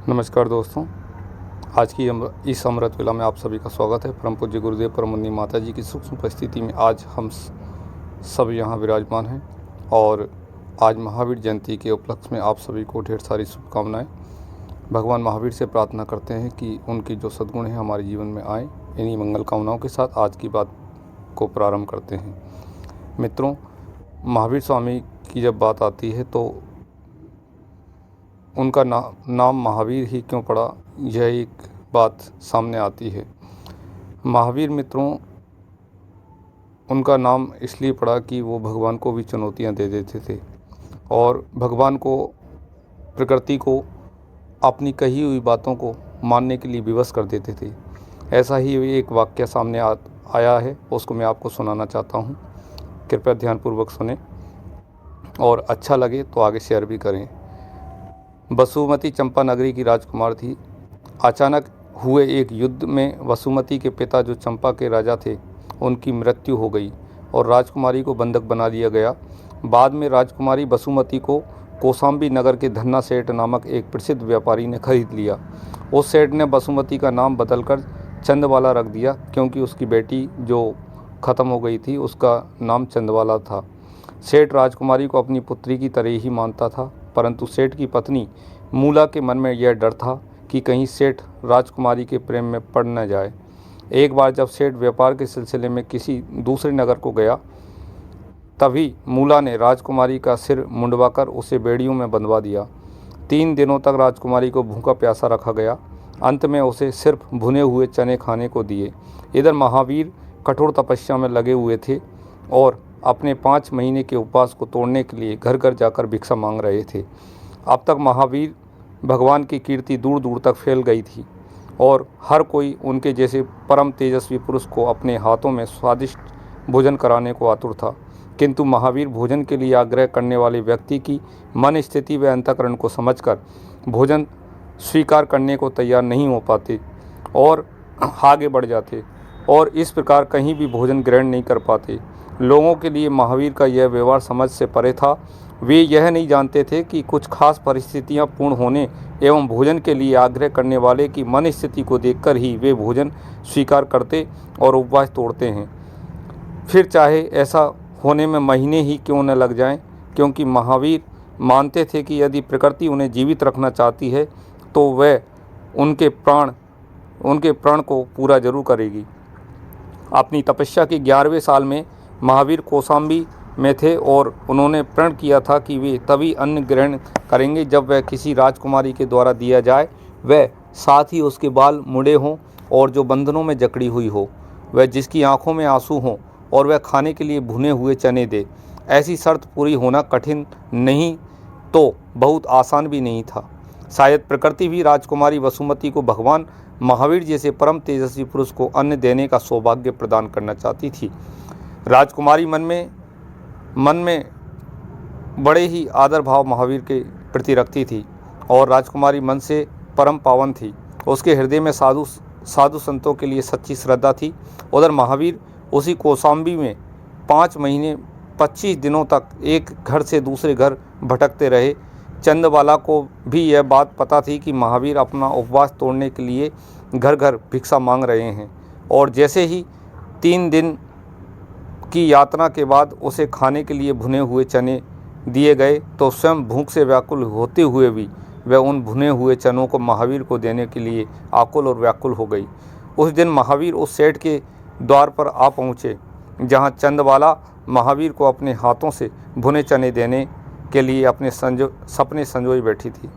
नमस्कार दोस्तों, आज की इस अमृत वेला में आप सभी का स्वागत है। परम पूज्य गुरुदेव परमवंदनीय माता जी की सूक्ष्म उपस्थिति में आज हम सब यहाँ विराजमान हैं और आज महावीर जयंती के उपलक्ष्य में आप सभी को ढेर सारी शुभकामनाएं। भगवान महावीर से प्रार्थना करते हैं कि उनकी जो सद्गुण हैं हमारे जीवन में आए। इन्हीं मंगल कामनाओं के साथ आज की बात को प्रारंभ करते हैं। मित्रों, महावीर स्वामी की जब बात आती है तो उनका नाम महावीर ही क्यों पड़ा, यह एक बात सामने आती है। महावीर मित्रों, उनका नाम इसलिए पड़ा कि वो भगवान को भी चुनौतियां दे देते थे और भगवान को, प्रकृति को अपनी कही हुई बातों को मानने के लिए विवश कर देते थे। ऐसा ही एक वाक्य सामने आया है, उसको मैं आपको सुनाना चाहता हूँ। कृपया ध्यानपूर्वक सुने और अच्छा लगे तो आगे शेयर भी करें। वसुमती चंपा नगरी की राजकुमार थी। अचानक हुए एक युद्ध में वसुमती के पिता जो चंपा के राजा थे, उनकी मृत्यु हो गई और राजकुमारी को बंधक बना लिया गया। बाद में राजकुमारी वसुमती को कौशाम्बी नगर के धन्ना सेठ नामक एक प्रसिद्ध व्यापारी ने खरीद लिया। उस सेठ ने वसुमती का नाम बदलकर चंदवाला रख दिया, क्योंकि उसकी बेटी जो ख़त्म हो गई थी उसका नाम चंदवाला था। सेठ राजकुमारी को अपनी पुत्री की तरह ही मानता था, परंतु सेठ की पत्नी मूला के मन में यह डर था कि कहीं सेठ राजकुमारी के प्रेम में पड़ न जाए। एक बार जब सेठ व्यापार के सिलसिले में किसी दूसरे नगर को गया, तभी मूला ने राजकुमारी का सिर मुंडवाकर उसे बेड़ियों में बंधवा दिया। 3 दिनों तक राजकुमारी को भूखा प्यासा रखा गया। अंत में उसे सिर्फ भुने हुए चने खाने को दिए। इधर महावीर कठोर तपस्या में लगे हुए थे और अपने 5 महीने के उपवास को तोड़ने के लिए घर घर जाकर भिक्षा मांग रहे थे। अब तक महावीर भगवान की कीर्ति दूर दूर तक फैल गई थी और हर कोई उनके जैसे परम तेजस्वी पुरुष को अपने हाथों में स्वादिष्ट भोजन कराने को आतुर था। किंतु महावीर भोजन के लिए आग्रह करने वाले व्यक्ति की मन स्थिति व अंतःकरण को समझकर भोजन स्वीकार करने को तैयार नहीं हो पाते और आगे बढ़ जाते और इस प्रकार कहीं भी भोजन ग्रहण नहीं कर पाते। लोगों के लिए महावीर का यह व्यवहार समझ से परे था। वे यह नहीं जानते थे कि कुछ खास परिस्थितियां पूर्ण होने एवं भोजन के लिए आग्रह करने वाले की मन स्थिति को देखकर ही वे भोजन स्वीकार करते और उपवास तोड़ते हैं, फिर चाहे ऐसा होने में महीने ही क्यों न लग जाएं, क्योंकि महावीर मानते थे कि यदि प्रकृति उन्हें जीवित रखना चाहती है तो वह उनके प्रण को पूरा जरूर करेगी। अपनी तपस्या के 11वें साल में महावीर कौशाम्बी में थे और उन्होंने प्रण किया था कि वे तभी अन्न ग्रहण करेंगे जब वह किसी राजकुमारी के द्वारा दिया जाए, वह साथ ही उसके बाल मुड़े हों और जो बंधनों में जकड़ी हुई हो, वह जिसकी आंखों में आंसू हों और वह खाने के लिए भुने हुए चने दे। ऐसी शर्त पूरी होना कठिन नहीं तो बहुत आसान भी नहीं था। शायद प्रकृति भी राजकुमारी वसुमती को भगवान महावीर जैसे परम तेजस्वी पुरुष को अन्न देने का सौभाग्य प्रदान करना चाहती थी। राजकुमारी मन में बड़े ही आदर भाव महावीर के प्रति रखती थी और राजकुमारी मन से परम पावन थी। उसके हृदय में साधु संतों के लिए सच्ची श्रद्धा थी। उधर महावीर उसी कौशाम्बी में 5 महीने 25 दिनों तक एक घर से दूसरे घर भटकते रहे। चंदवाला को भी यह बात पता थी कि महावीर अपना उपवास तोड़ने के लिए घर घर भिक्षा मांग रहे हैं और जैसे ही 3 दिन की यात्रा के बाद उसे खाने के लिए भुने हुए चने दिए गए तो स्वयं भूख से व्याकुल होते हुए भी वह उन भुने हुए चनों को महावीर को देने के लिए आकुल और व्याकुल हो गई। उस दिन महावीर उस सेठ के द्वार पर आ पहुँचे जहाँ चंदवाला महावीर को अपने हाथों से भुने चने देने के लिए अपने सपने संजोए बैठी थी।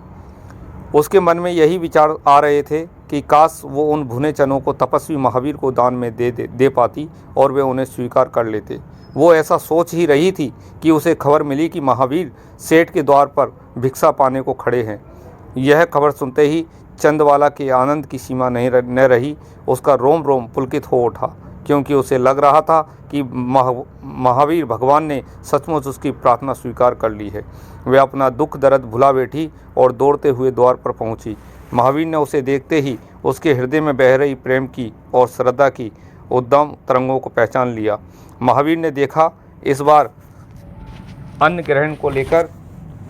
उसके मन में यही विचार आ रहे थे कि काश वो उन भुने चनों को तपस्वी महावीर को दान में दे पाती और वे उन्हें स्वीकार कर लेते। वो ऐसा सोच ही रही थी कि उसे खबर मिली कि महावीर सेठ के द्वार पर भिक्षा पाने को खड़े हैं। यह खबर सुनते ही चंदवाला के आनंद की सीमा न रही। उसका रोम रोम पुलकित हो उठा, क्योंकि उसे लग रहा था कि महावीर भगवान ने सचमुच उसकी प्रार्थना स्वीकार कर ली है। वह अपना दुख दर्द भुला बैठी और दौड़ते हुए द्वार पर पहुंची। महावीर ने उसे देखते ही उसके हृदय में बह रही प्रेम की और श्रद्धा की उद्दाम तरंगों को पहचान लिया। महावीर ने देखा इस बार अन्न ग्रहण को लेकर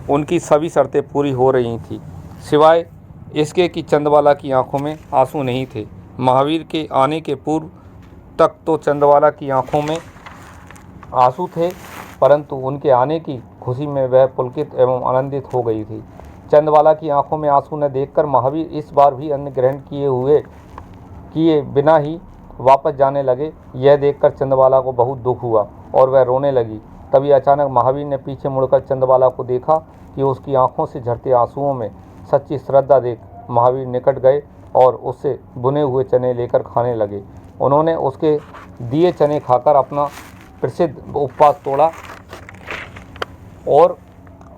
उनकी सभी शर्तें पूरी हो रही थी, सिवाय इसके कि चंदबाला की आंखों में आंसू नहीं थे। महावीर के आने के पूर्व तक तो चंदबाला की आंखों में आंसू थे, परंतु उनके आने की खुशी में वह पुलकित एवं आनंदित हो गई थी। चंदबाला की आंखों में आंसू न देखकर महावीर इस बार भी अन्न ग्रहण किए बिना ही वापस जाने लगे। यह देखकर चंदबाला को बहुत दुख हुआ और वह रोने लगी। तभी अचानक महावीर ने पीछे मुड़कर चंदबाला को देखा कि उसकी आंखों से झरते आंसुओं में सच्ची श्रद्धा देख महावीर निकट गए और उससे भुने हुए चने लेकर खाने लगे। उन्होंने उसके दिए चने खाकर अपना प्रसिद्ध उपवास तोड़ा और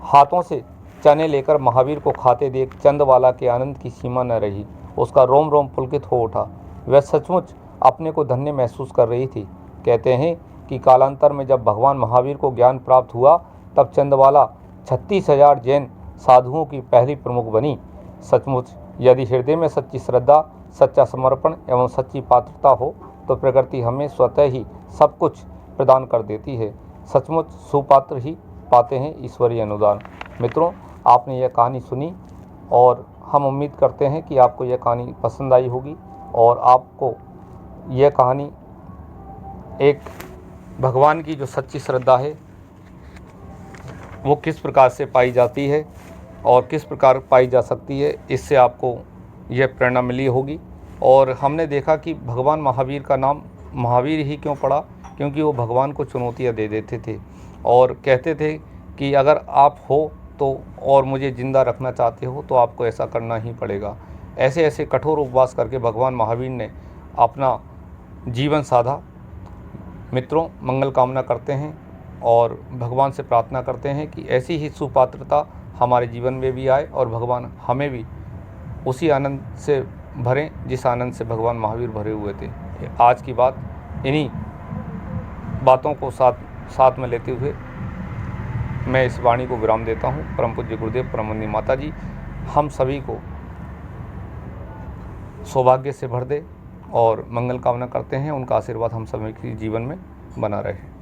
हाथों से चने लेकर महावीर को खाते देख चंदबाला के आनंद की सीमा न रही। उसका रोम रोम पुलकित हो उठा। वह सचमुच अपने को धन्य महसूस कर रही थी। कहते हैं कि कालांतर में जब भगवान महावीर को ज्ञान प्राप्त हुआ, तब चंदबाला 36,000 जैन साधुओं की पहली प्रमुख बनी। सचमुच यदि हृदय में सच्ची श्रद्धा, सच्चा समर्पण एवं सच्ची पात्रता हो तो प्रकृति हमें स्वतः ही सब कुछ प्रदान कर देती है। सचमुच सुपात्र ही पाते हैं ईश्वरीय अनुदान। मित्रों, आपने यह कहानी सुनी और हम उम्मीद करते हैं कि आपको यह कहानी पसंद आई होगी और आपको यह कहानी एक भगवान की जो सच्ची श्रद्धा है वो किस प्रकार से पाई जाती है और किस प्रकार पाई जा सकती है, इससे आपको यह प्रेरणा मिली होगी। और हमने देखा कि भगवान महावीर का नाम महावीर ही क्यों पड़ा, क्योंकि वो भगवान को चुनौतियाँ दे देते थे और कहते थे कि अगर आप हो तो और मुझे ज़िंदा रखना चाहते हो तो आपको ऐसा करना ही पड़ेगा। ऐसे ऐसे कठोर उपवास करके भगवान महावीर ने अपना जीवन साधा। मित्रों, मंगल कामना करते हैं और भगवान से प्रार्थना करते हैं कि ऐसी ही सुपात्रता हमारे जीवन में भी आए और भगवान हमें भी उसी आनंद से भरें जिस आनंद से भगवान महावीर भरे हुए थे। आज की बात इन्हीं बातों को साथ में लेते हुए मैं इस वाणी को विराम देता हूँ। परम पूज्य गुरुदेव परम वंदनीय माता जी हम सभी को सौभाग्य से भर दे और मंगल कामना करते हैं उनका आशीर्वाद हम सभी के जीवन में बना रहे।